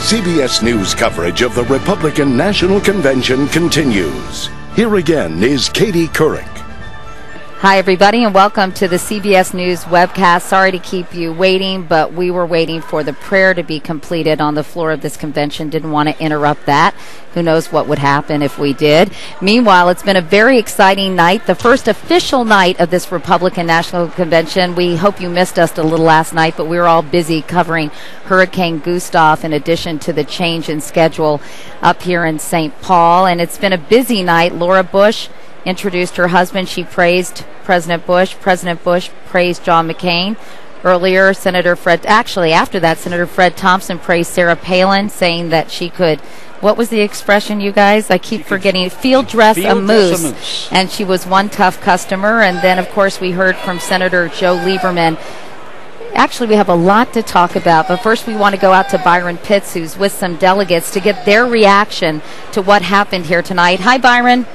CBS News coverage of the Republican National Convention continues. Here again is Katie Couric. Hi, everybody, and welcome to the CBS News webcast. Sorry to keep you waiting, but we were waiting for the prayer to be completed on the floor of this convention. Didn't want to interrupt that. Who knows what would happen if we did. Meanwhile, it's been a very exciting night, the first official night of this Republican National Convention. We hope you missed us a little last night, but we were all busy covering Hurricane Gustav in addition to the change in schedule up here in St. Paul. And it's been a busy night. Laura Bush introduced her husband. She praised President Bush. President Bush praised John McCain. Earlier, after that, Senator Fred Thompson praised Sarah Palin, saying that she could, what was the expression, you guys? I keep forgetting. Field dress a moose. And she was one tough customer. And then, of course, we heard from Senator Joe Lieberman. Actually, we have a lot to talk about, but first we want to go out to Byron Pitts, who's with some delegates, to get their reaction to what happened here tonight. Hi, Byron.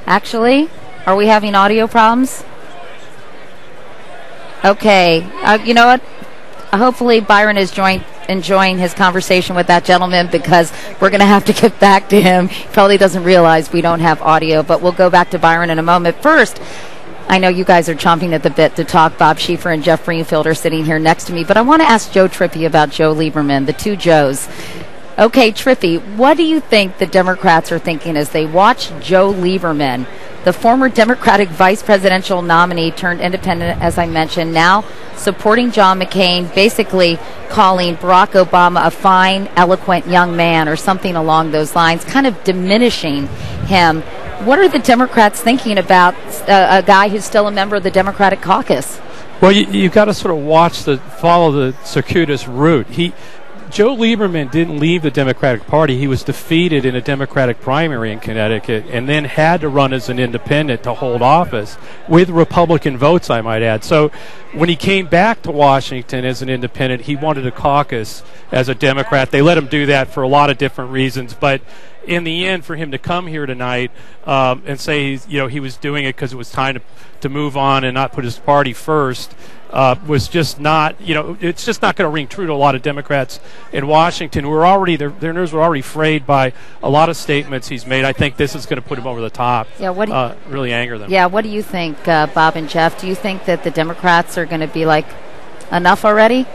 Actually, are we having audio problems? Okay. You know what? Hopefully Byron is enjoying his conversation with that gentleman, because we're going to have to get back to him. He probably doesn't realize we don't have audio, but we'll go back to Byron in a moment. First, I know you guys are chomping at the bit to talk. Bob Schieffer and Jeff Greenfield are sitting here next to me, but I want to ask Joe Trippi about Joe Lieberman, the two Joes. Okay, Trippi, what do you think the Democrats are thinking as they watch Joe Lieberman, the former Democratic vice presidential nominee turned independent, as I mentioned, now supporting John McCain, basically calling Barack Obama a fine, eloquent young man or something along those lines, kind of diminishing him? What are the Democrats thinking about a guy who's still a member of the Democratic caucus? Well, you got to sort of follow the circuitous route. Joe Lieberman didn't leave the Democratic Party. He was defeated in a Democratic primary in Connecticut and then had to run as an independent to hold office with Republican votes, I might add. So when he came back to Washington as an independent, he wanted to caucus as a Democrat. They let him do that for a lot of different reasons, but in the end, for him to come here tonight and say he was doing it because it was time to move on and not put his party first was just not, it's just not going to ring true to a lot of Democrats in Washington who are already, their nerves were already frayed by a lot of statements he's made. I think this is going to put him over the top, really anger them. Yeah, what do you think, Bob and Jeff? Do you think that the Democrats are going to be like, enough already?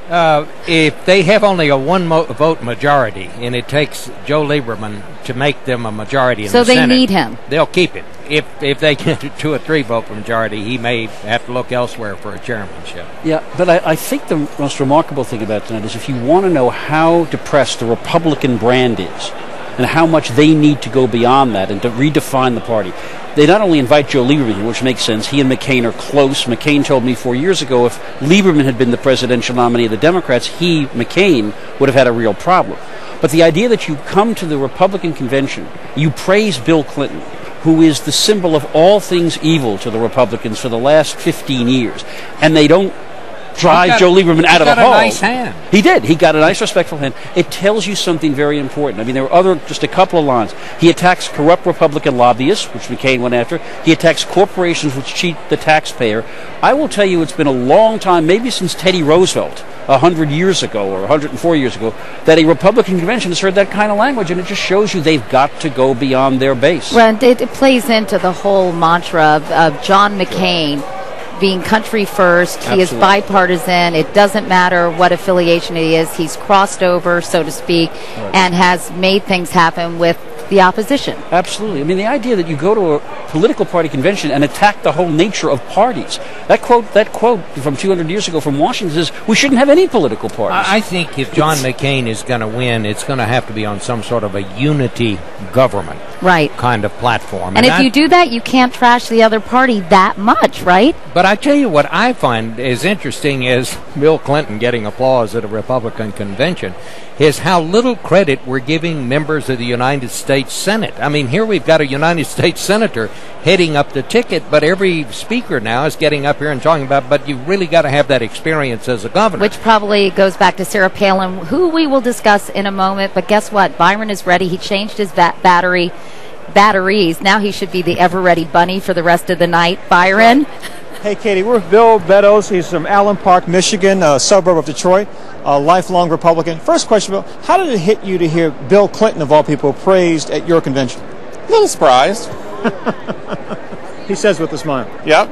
If they have only a one-vote majority, and it takes Joe Lieberman to make them a majority in the Senate, so they need him. They'll keep him. If they get a 2 or 3 vote majority, he may have to look elsewhere for a chairmanship. Yeah, but I think the most remarkable thing about tonight is if you want to know how depressed the Republican brand is and how much they need to go beyond that and to redefine the party, they not only invite Joe Lieberman, which makes sense. He and McCain are close. McCain told me 4 years ago if Lieberman had been the presidential nominee of the Democrats, McCain, would have had a real problem. But the idea that you come to the Republican convention, you praise Bill Clinton, who is the symbol of all things evil to the Republicans for the last 15 years, and they don't drive Joe Lieberman out of the hall. He got a nice hand. He did. He got a nice, respectful hand. It tells you something very important. I mean, there were just a couple of lines. He attacks corrupt Republican lobbyists, which McCain went after. He attacks corporations which cheat the taxpayer. I will tell you, it's been a long time, maybe since Teddy Roosevelt, 100 years ago or 104 years ago, that a Republican convention has heard that kind of language, and it just shows you they've got to go beyond their base. Well, it plays into the whole mantra of John McCain being country first. Absolutely. He is bipartisan. It doesn't matter what affiliation he is. He's crossed over, so to speak, and has made things happen with the opposition. Absolutely. I mean, the idea that you go to a political party convention and attack the whole nature of parties. That quote from 200 years ago from Washington says we shouldn't have any political parties. I think if John McCain is going to win, it's going to have to be on some sort of a unity government kind of platform. And if you do that, you can't trash the other party that much, right? But I tell you what I find is interesting is Bill Clinton getting applause at a Republican convention is how little credit we're giving members of the United States Senate. I mean, here we've got a United States senator heading up the ticket, but every speaker now is getting up here and talking about, but you really got to have that experience as a governor. Which probably goes back to Sarah Palin, who we will discuss in a moment. But guess what? Byron is ready. He changed his battery. batteries. Now he should be the ever-ready bunny for the rest of the night. Byron? Hey, Katie, we're with Bill Beddoes. He's from Allen Park, Michigan, a suburb of Detroit, a lifelong Republican. First question, Bill, how did it hit you to hear Bill Clinton, of all people, praised at your convention? A little surprised. He says with a smile. Yep.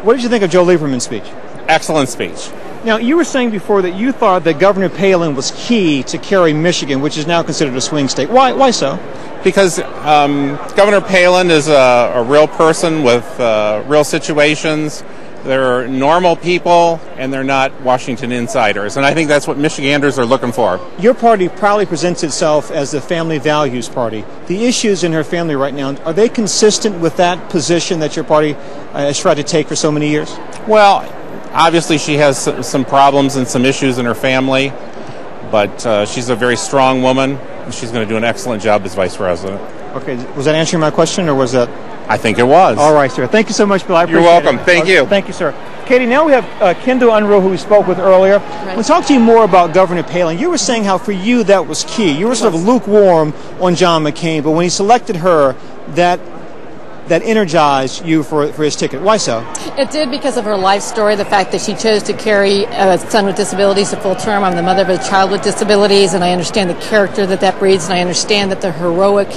What did you think of Joe Lieberman's speech? Excellent speech. Now, you were saying before that you thought that Governor Palin was key to carry Michigan, which is now considered a swing state. Why so? Because Governor Palin is a real person with real situations. They're normal people, and they're not Washington insiders. And I think that's what Michiganders are looking for. Your party proudly presents itself as the family values party. The issues in her family right now, are they consistent with that position that your party has tried to take for so many years? Well, obviously she has some problems and some issues in her family, but she's a very strong woman, and she's going to do an excellent job as vice president. Okay, was that answering my question, or was that... I think it was. All right, sir. Thank you so much, Bill. I appreciate it. You're welcome. Thank you. Thank you, sir. Katie, now we have Kendall Unruh, who we spoke with earlier. Right. We'll talk to you more about Governor Palin. You were saying how for you that was key. You were sort of lukewarm on John McCain, but when he selected her, that energized you for his ticket. Why so? It did because of her life story, the fact that she chose to carry a son with disabilities to full term. I'm the mother of a child with disabilities, and I understand the character that breeds, and I understand that the heroic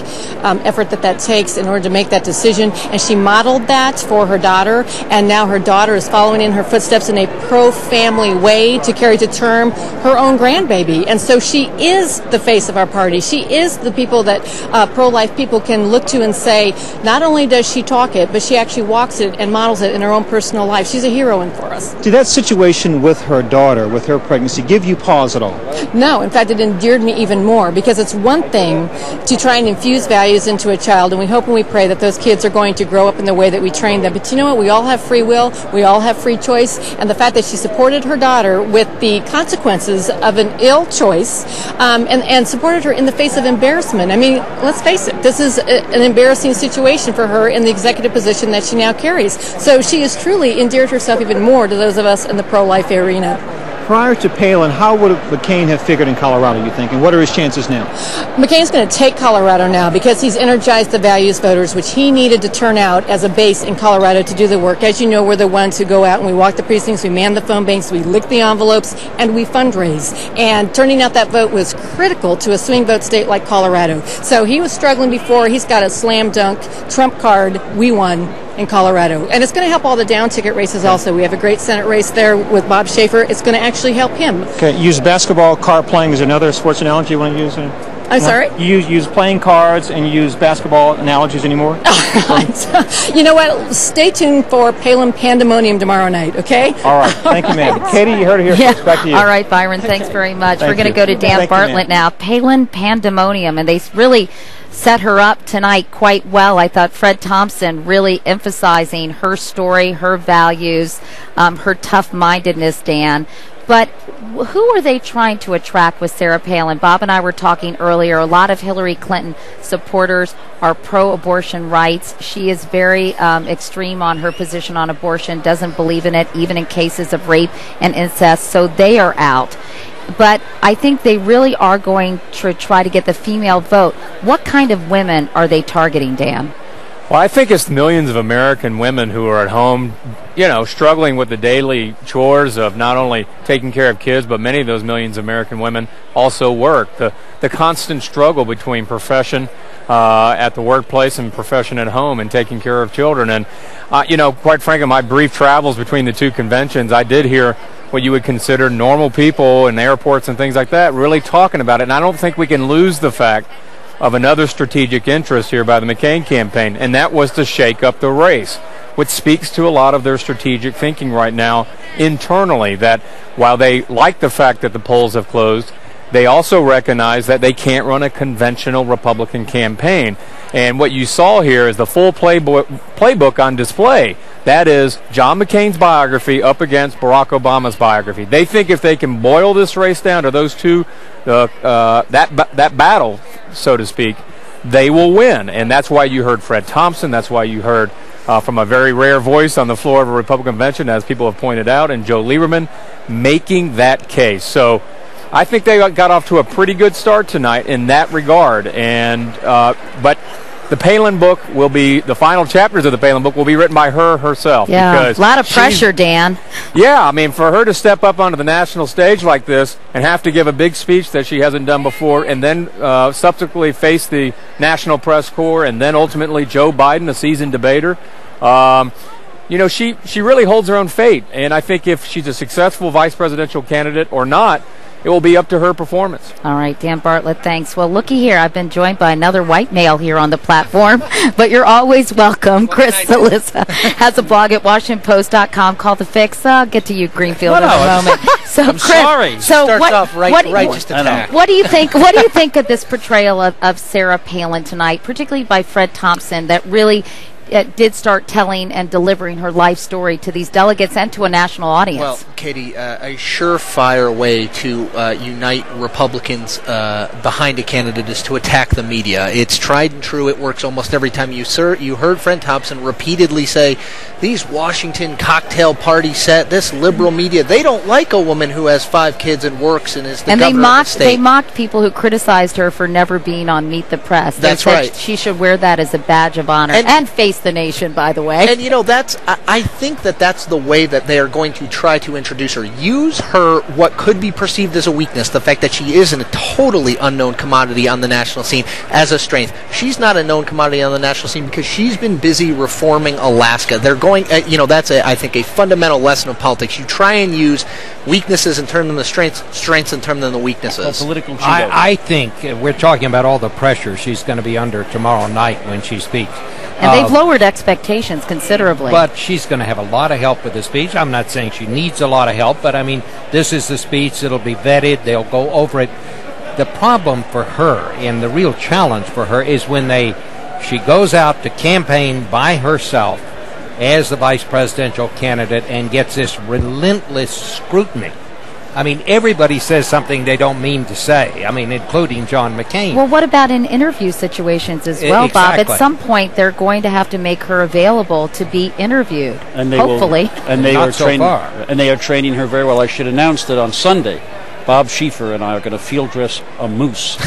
effort that takes in order to make that decision. And she modeled that for her daughter, and now her daughter is following in her footsteps in a pro-family way to carry to term her own grandbaby. And so she is the face of our party. She is the people that pro-life people can look to and say, not only does she talk it, but she actually walks it and models it in her own personal life. She's a heroine for us. Did that situation with her daughter, with her pregnancy, give you pause at all? No. In fact, it endeared me even more, because it's one thing to try and infuse values into a child, and we hope and we pray that those kids are going to grow up in the way that we train them. But you know what? We all have free will. We all have free choice. And the fact that she supported her daughter with the consequences of an ill choice and supported her in the face of embarrassment. I mean, let's face it, this is an embarrassing situation for her in the executive position that she now carries. So she has truly endeared herself even more to those of us in the pro-life arena. Prior to Palin, how would McCain have figured in Colorado, you think, and what are his chances now? McCain's going to take Colorado now because he's energized the values voters, which he needed to turn out as a base in Colorado to do the work. As you know, we're the ones who go out and we walk the precincts, we man the phone banks, we lick the envelopes, and we fundraise. And turning out that vote was critical to a swing vote state like Colorado. So he was struggling before. He's got a slam dunk trump card. We won in Colorado. And it's going to help all the down ticket races also. We have a great Senate race there with Bob Schaefer. It's going to actually help him. Okay, use basketball card playing is another sports analogy you want to use? I'm sorry? You use playing cards and you use basketball analogies anymore? You know what? Stay tuned for Palin Pandemonium tomorrow night, okay? All right. Thank you, ma'am. Katie, you heard it here. Back to you. All right, Byron. Thanks very much. We're going to go to Dan Bartlett now. Palin Pandemonium, and they really set her up tonight quite well. I thought Fred Thompson really emphasizing her story, her values, her tough-mindedness, Dan. But who are they trying to attract with Sarah Palin? Bob and I were talking earlier. A lot of Hillary Clinton supporters are pro-abortion rights. She is very extreme on her position on abortion, doesn't believe in it, even in cases of rape and incest. So they are out. But I think they really are going to try to get the female vote. What kind of women are they targeting, Dan? Well, I think it's millions of American women who are at home, struggling with the daily chores of not only taking care of kids, but many of those millions of American women also work. The constant struggle between profession at the workplace and profession at home and taking care of children. And, quite frankly, my brief travels between the two conventions, I did hear what you would consider normal people in airports and things like that really talking about it. And I don't think we can lose the fact of another strategic interest here by the McCain campaign, and that was to shake up the race, which speaks to a lot of their strategic thinking right now internally, that while they like the fact that the polls have closed, they also recognize that they can't run a conventional Republican campaign. And what you saw here is the full playbook on display. That is John McCain's biography up against Barack Obama's biography. They think if they can boil this race down to those two, that battle, so to speak, they will win. And that's why you heard Fred Thompson. That's why you heard from a very rare voice on the floor of a Republican convention, as people have pointed out, and Joe Lieberman making that case. So I think they got off to a pretty good start tonight in that regard. And but the Palin book will be, the final chapters of the Palin book will be written by her herself. Yeah, a lot of pressure, Dan. Yeah, I mean, for her to step up onto the national stage like this and have to give a big speech that she hasn't done before, and then subsequently face the national press corps, and then ultimately Joe Biden, a seasoned debater, she really holds her own fate. And I think if she's a successful vice presidential candidate or not, it will be up to her performance. All right, Dan Bartlett, thanks. Well, looky here. I've been joined by another white male here on the platform, but you're always welcome. Chris Salissa has a blog at WashingtonPost.com called The Fix. I'll get to you, Greenfield, in a moment. So, I'm Chris, sorry. So Starts off righteous attack. What do you think? What do you think of this portrayal of Sarah Palin tonight, particularly by Fred Thompson, that really did start telling and delivering her life story to these delegates and to a national audience? Well, Katie, a surefire way to unite Republicans behind a candidate is to attack the media. It's tried and true. It works almost every time. You heard Fred Thompson repeatedly say, these Washington cocktail party set, this liberal media, they don't like a woman who has 5 kids and works and is the governor of the state. They mocked people who criticized her for never being on Meet the Press. That's right. She should wear that as a badge of honor and face the nation, by the way. And, I think that's the way that they are going to try to introduce her. Use her, what could be perceived as a weakness, the fact that she isn't a totally unknown commodity on the national scene, as a strength. She's not a known commodity on the national scene because she's been busy reforming Alaska. They're going, that's, I think, a fundamental lesson of politics. You try and use weaknesses and turn them into strengths and turn them into weaknesses. Political judo. I think we're talking about all the pressure she's going to be under tomorrow night when she speaks. And they've lowered expectations considerably. But she's going to have a lot of help with the speech. I'm not saying she needs a lot of help, but I mean, this is the speech. It'll be vetted. They'll go over it. The problem for her and the real challenge for her is when she goes out to campaign by herself as the vice presidential candidate and gets this relentless scrutiny. I mean, everybody says something they don't mean to say. I mean, including John McCain. Well, what about in interview situations as well, exactly. Bob? At some point, they're going to have to make her available to be interviewed. And they hopefully. They are training her very well. I should announce that on Sunday, Bob Schieffer and I are going to field dress a moose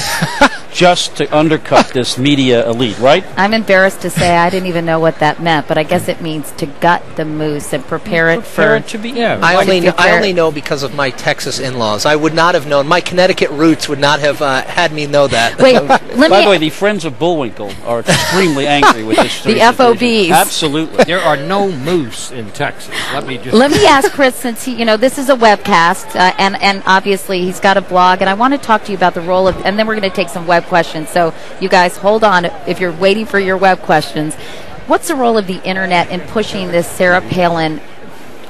just to undercut this media elite, right? I'm embarrassed to say I didn't even know what that meant, but I guess it means to gut the moose and prepare it to be. Yeah, I only know because of my Texas in-laws. I would not have known. My Connecticut roots would not have had me know that. Wait, by the way, the Friends of Bullwinkle are extremely angry with this. The FOBs. Absolutely. There are no moose in Texas. Let me ask Chris, since this is a webcast, and obviously he's got a blog, and I want to talk to you about the role of, and then we're going to take some web questions. So you guys hold on if you're waiting for your web questions. What's the role of the internet in pushing this Sarah Palin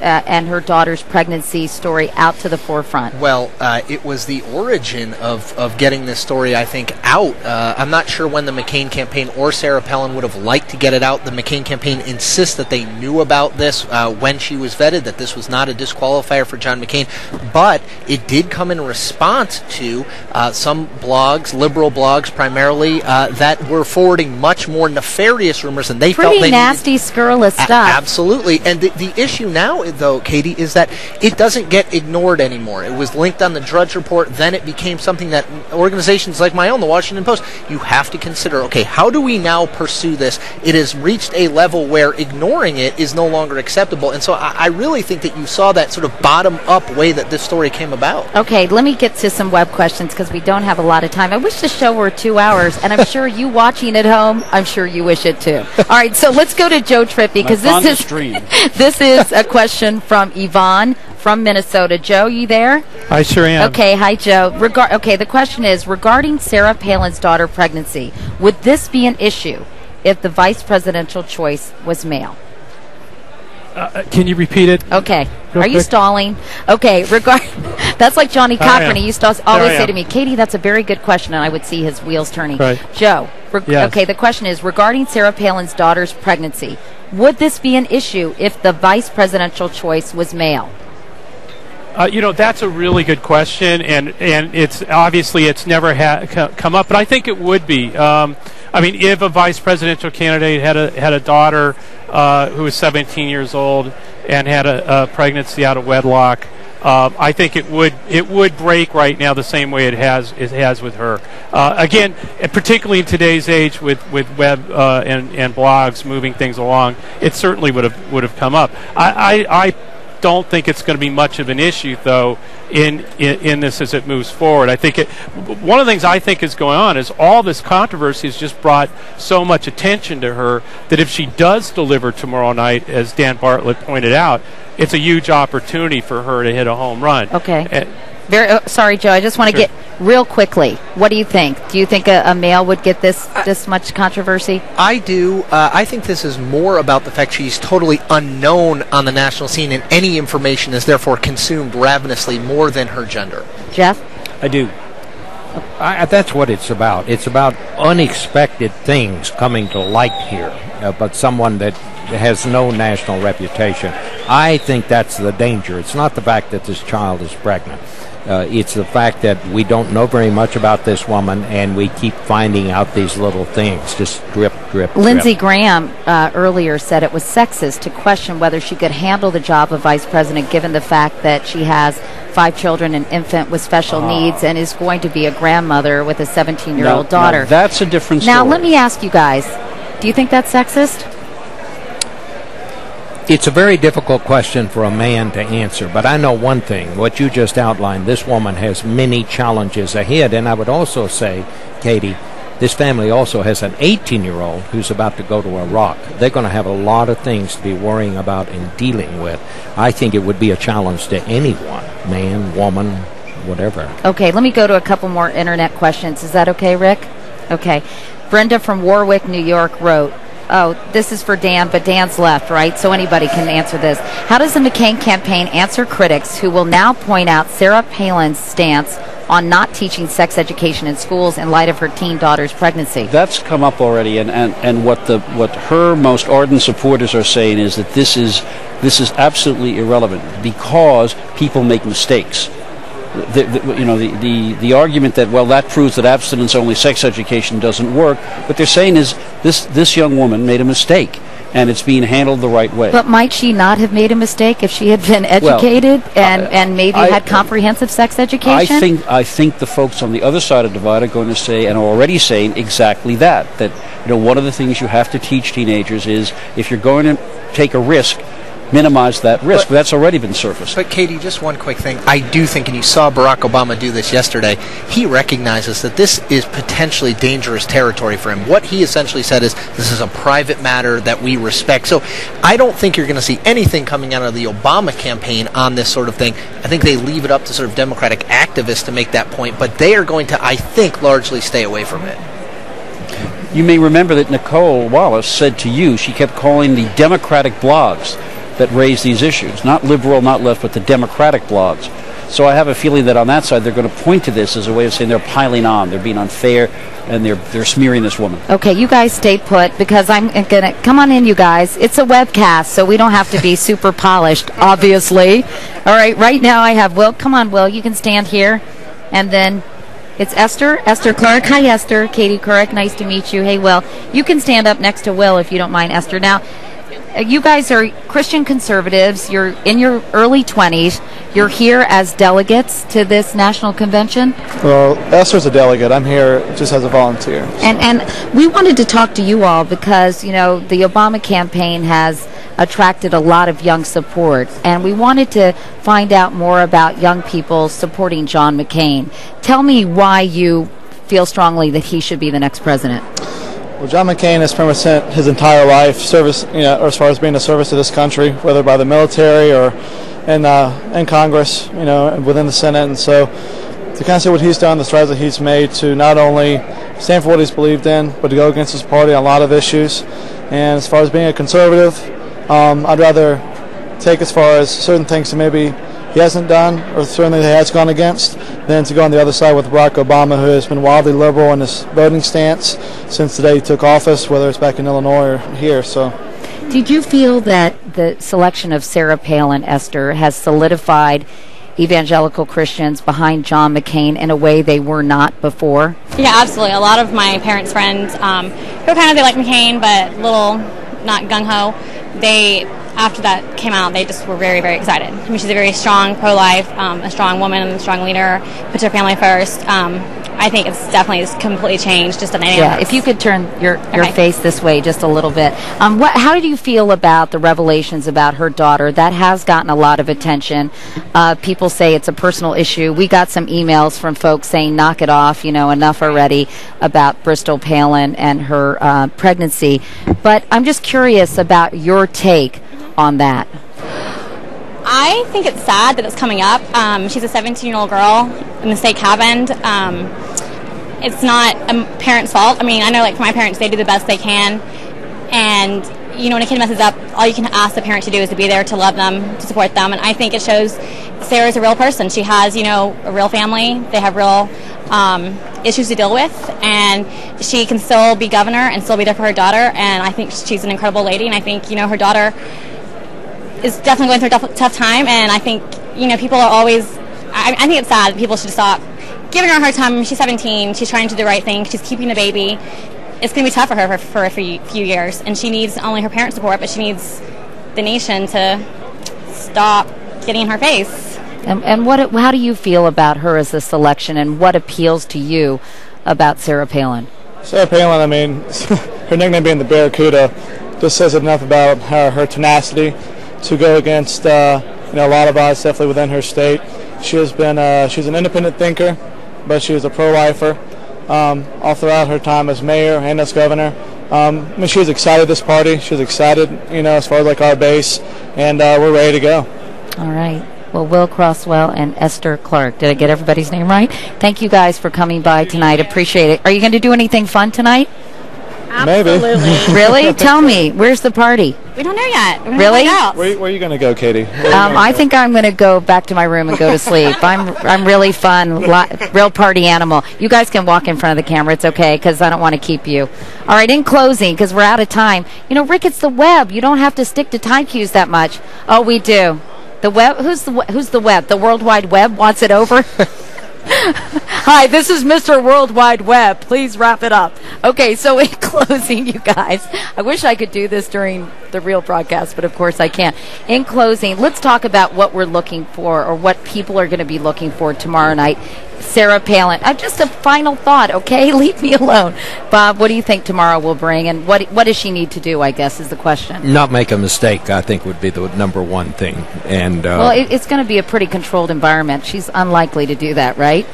and her daughter's pregnancy story out to the forefront? Well, it was the origin of getting this story, I think, out. I'm not sure when the McCain campaign or Sarah Palin would have liked to get it out. The McCain campaign insists that they knew about this when she was vetted, that this was not a disqualifier for John McCain. But it did come in response to some blogs, liberal blogs primarily, that were forwarding much more nefarious rumors than they felt they needed. Pretty nasty, scurrilous stuff. Absolutely. And the issue now, though, Katie, is that it doesn't get ignored anymore. It was linked on the Drudge Report, then it became something that organizations like my own, the Washington Post, you have to consider, okay, how do we now pursue this? It has reached a level where ignoring it is no longer acceptable. And so I really think that you saw that sort of bottom-up way that this story came about. Okay, let me get to some web questions because we don't have a lot of time. I wish the show were 2 hours, and I'm sure you watching at home, I'm sure you wish it too. All right, so let's go to Joe Trippi because this is a question from Yvonne from Minnesota. Joe, you there? I sure am. Okay, hi, Joe. The question is, regarding Sarah Palin's daughter pregnancy, would this be an issue if the vice presidential choice was male? Can you repeat it? Okay. Are you stalling? Okay. That's like Johnny Cochran. He used to always say to me, Katie, that's a very good question, and I would see his wheels turning. Right. Joe, yes. Okay, the question is, regarding Sarah Palin's daughter's pregnancy, would this be an issue if the vice presidential choice was male? That's a really good question, and it's obviously it's never come up, but I think it would be. If a vice presidential candidate had a daughter who was 17 years old and had a pregnancy out of wedlock, I think it would break right now the same way it has with her. Again, particularly in today's age with web and blogs moving things along, it certainly would have come up. I don't think it's going to be much of an issue, though, in this as it moves forward. I think one of the things I think is going on is all this controversy has just brought so much attention to her that if she does deliver tomorrow night, as Dan Bartlett pointed out, it's a huge opportunity for her to hit a home run. Okay. Sorry, Joe. I just want to get real quickly. What do you think? Do you think a male would get this much controversy? I do. I think this is more about the fact she's totally unknown on the national scene, and any information is therefore consumed ravenously more than her gender. Jeff? I do. That's what it's about. It's about unexpected things coming to light here, but someone that has no national reputation. I think that's the danger. It's not the fact that this child is pregnant. It's the fact that we don't know very much about this woman, and we keep finding out these little things, just drip. Lindsey Graham earlier said it was sexist to question whether she could handle the job of vice president, given the fact that she has 5 children, an infant with special needs, and is going to be a grandmother with a 17-year-old daughter. Now that's a different story. Now, let me ask you guys, do you think that's sexist? It's a very difficult question for a man to answer, but I know one thing. What you just outlined, this woman has many challenges ahead, and I would also say, Katie, this family also has an 18-year-old who's about to go to Iraq. They're going to have a lot of things to be worrying about and dealing with. I think it would be a challenge to anyone, man, woman, whatever. Okay, let me go to a couple more internet questions. Is that okay, Rick? Okay. Brenda from Warwick, New York wrote, this is for Dan, but Dan's left, right? So anybody can answer this. How does the McCain campaign answer critics who will now point out Sarah Palin's stance on not teaching sex education in schools in light of her teen daughter's pregnancy? That's come up already, and what her most ardent supporters are saying is that this is absolutely irrelevant because people make mistakes. The argument that, well, that proves that abstinence-only sex education doesn't work. What they're saying is this young woman made a mistake, and it's being handled the right way. But might she not have made a mistake if she had been educated and maybe had comprehensive sex education? I think the folks on the other side of the divide are going to say, and are already saying, exactly that one of the things you have to teach teenagers is if you're going to take a risk, minimize that risk. That's already been surfaced. But, Katie, just one quick thing. I do think, and you saw Barack Obama do this yesterday, he recognizes that this is potentially dangerous territory for him. What he essentially said is, this is a private matter that we respect. So I don't think you're going to see anything coming out of the Obama campaign on this sort of thing. I think they leave it up to sort of Democratic activists to make that point, but they are going to, I think, largely stay away from it. You may remember that Nicole Wallace said to you, she kept calling the Democratic blogs that raise these issues, not liberal, not left, but the Democratic blogs. So I have a feeling that on that side they're going to point to this as a way of saying they're piling on, they're being unfair, and they're smearing this woman. Okay, you guys stay put because I'm going to come on in, you guys. It's a webcast, so we don't have to be super polished, obviously. All right, right now I have Will. Come on, Will, you can stand here. And then it's Esther Clark. Hi, Esther. Katie Couric, nice to meet you. Hey, Will, you can stand up next to Will if you don't mind, Esther. Now, you guys are Christian conservatives. You're in your early 20s. You're here as delegates to this national convention. Well, Esther's a delegate. I'm here just as a volunteer. And we wanted to talk to you all because, the Obama campaign has attracted a lot of young support. And we wanted to find out more about young people supporting John McCain. Tell me why you feel strongly that he should be the next president. Well, John McCain has pretty much spent his entire life service, or as far as being a service to this country, whether by the military or in Congress, within the Senate. And so to kind of see what he's done, the strides that he's made to not only stand for what he's believed in, but to go against his party on a lot of issues. And as far as being a conservative, I'd rather take as far as certain things that maybe he hasn't done, or certainly he has gone against, than to go on the other side with Barack Obama, who has been wildly liberal in his voting stance since the day he took office, whether it's back in Illinois or here. So, did you feel that the selection of Sarah Palin, Esther, has solidified evangelical Christians behind John McCain in a way they were not before? Yeah, absolutely. A lot of my parents' friends, who they like McCain, but little not gung-ho, they after that came out, they just were very, very excited. I mean, she's a very strong pro-life, a strong woman, a strong leader, puts her family first. I think it's definitely completely changed just the dynamics. Yeah, if you could turn your face this way just a little bit. How did you feel about the revelations about her daughter? That has gotten a lot of attention. People say it's a personal issue. We got some emails from folks saying, knock it off, enough already about Bristol Palin and her pregnancy. But I'm just curious about your take on that. I think it's sad that it's coming up. She's a 17-year-old girl in the state cabin. It's not a parent's fault. I mean, I know, like, for my parents, they do the best they can. And, when a kid messes up, all you can ask the parent to do is to be there, to love them, to support them. And I think it shows Sarah's a real person. She has, a real family. They have real issues to deal with. And she can still be governor and still be there for her daughter. And I think she's an incredible lady. And I think, her daughter is definitely going through a tough time, and I think, people are always, I think it's sad. People should stop giving her a hard time. She's 17, she's trying to do the right thing, she's keeping the baby. It's going to be tough for her for a few years, and she needs not only her parents' support, but she needs the nation to stop getting in her face. And how do you feel about her as a selection, and what appeals to you about Sarah Palin? Sarah Palin, I mean, her nickname being the Barracuda just says enough about her tenacity to go against a lot of odds, definitely within her state. She has been she's an independent thinker, but she was a pro-lifer all throughout her time as mayor and as governor. I mean, she was excited this party. She was excited, as far as like our base, and we're ready to go. All right. Well, Will Crosswell and Esther Clark. Did I get everybody's name right? Thank you guys for coming by tonight. Appreciate it. Are you going to do anything fun tonight? Absolutely. Maybe. Really? Tell me. Where's the party? We don't know yet. We're Really? Find out. Where are you going to go, Katie? I think I'm going to go back to my room and go to sleep. I'm really fun, real party animal. You guys can walk in front of the camera. It's okay, because I don't want to keep you. All right, in closing, because we're out of time. Rick, it's the web. You don't have to stick to time cues that much. Oh, we do. The web? Who's the web? The World Wide Web wants it over? Hi, this is Mr. World Wide Web. Please wrap it up. Okay, so in closing, you guys, I wish I could do this during the real broadcast, but of course I can't. In closing, let's talk about what we're looking for, or what people are going to be looking for tomorrow night. Sarah Palin. Just a final thought, okay? Leave me alone. Bob, what do you think tomorrow will bring, and what does she need to do, I guess, is the question. Not make a mistake, I think, would be the number one thing. And well, it's going to be a pretty controlled environment. She's unlikely to do that, right?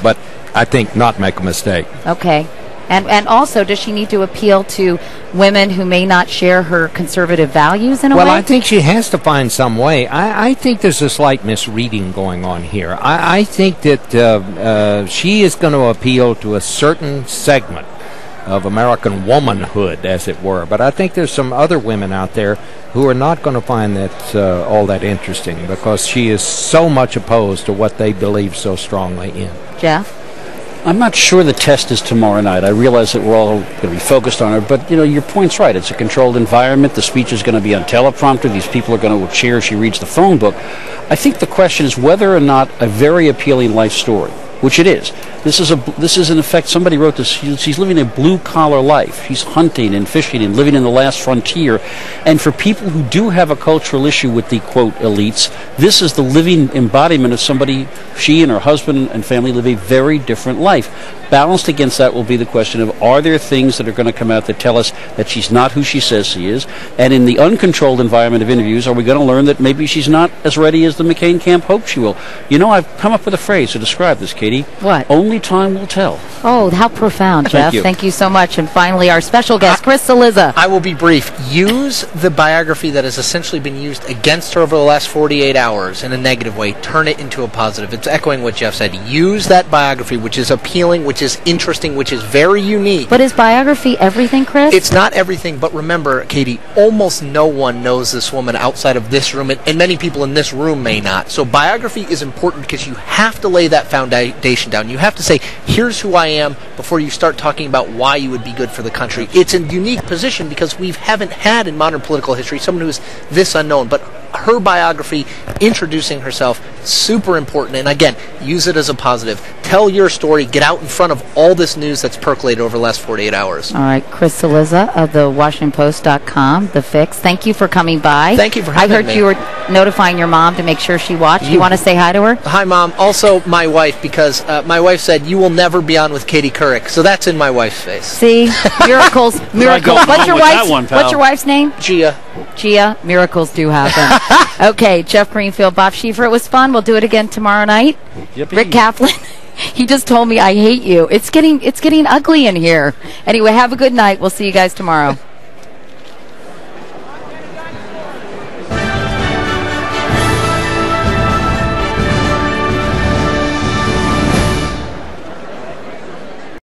But I think not make a mistake. Okay. And also, does she need to appeal to women who may not share her conservative values in a way? Well, I think she has to find some way. I think there's a slight misreading going on here. I think that she is going to appeal to a certain segment of American womanhood, as it were. But I think there's some other women out there who are not going to find that all that interesting, because she is so much opposed to what they believe so strongly in. Jeff? I'm not sure the test is tomorrow night. I realize that we're all going to be focused on her, but your point's right. It's a controlled environment. The speech is going to be on teleprompter. These people are going to cheer as she reads the phone book. I think the question is whether or not a very appealing life story, which it is. This is in effect, somebody wrote this, she's living a blue-collar life. She's hunting and fishing and living in the last frontier. And for people who do have a cultural issue with the, quote, elites, this is the living embodiment of somebody, she and her husband and family live a very different life. Balanced against that will be the question of, are there things that are going to come out that tell us that she's not who she says she is? And in the uncontrolled environment of interviews, are we going to learn that maybe she's not as ready as the McCain camp hoped she will? I've come up with a phrase to describe this, Katie. What? Only time will tell. Oh, how profound, Jeff. Thank you so much. And finally, our special guest, Chris Saliza. I will be brief. Use the biography that has essentially been used against her over the last 48 hours in a negative way. Turn it into a positive. It's echoing what Jeff said. Use that biography, which is appealing, which is interesting, which is very unique. But is biography everything, Chris? It's not everything, but remember, Katie, almost no one knows this woman outside of this room, and many people in this room may not. So biography is important because you have to lay that foundation down. You have to say, here's who I am, before you start talking about why you would be good for the country. It's a unique position because we haven't had in modern political history someone who's this unknown. But her biography, introducing herself, super important. And again, use it as a positive. Tell your story. Get out in front of all this news that's percolated over the last 48 hours. All right, Chris Saliza of the WashingtonPost.com, The Fix. Thank you for coming by. Thank you for having me. I heard you were notifying your mom to make sure she watched. You want to say hi to her? Hi, Mom. Also, my wife, because my wife said, you will never be on with Katie Couric. So that's in my wife's face. See? Miracles. Miracles. What's your wife's name? Gia. Gia. Miracles do happen. Okay, Jeff Greenfield, Bob Schieffer. It was fun. We'll do it again tomorrow night. Yippee. Rick Kaplan. He just told me I hate you. It's getting ugly in here. Anyway, have a good night. We'll see you guys tomorrow.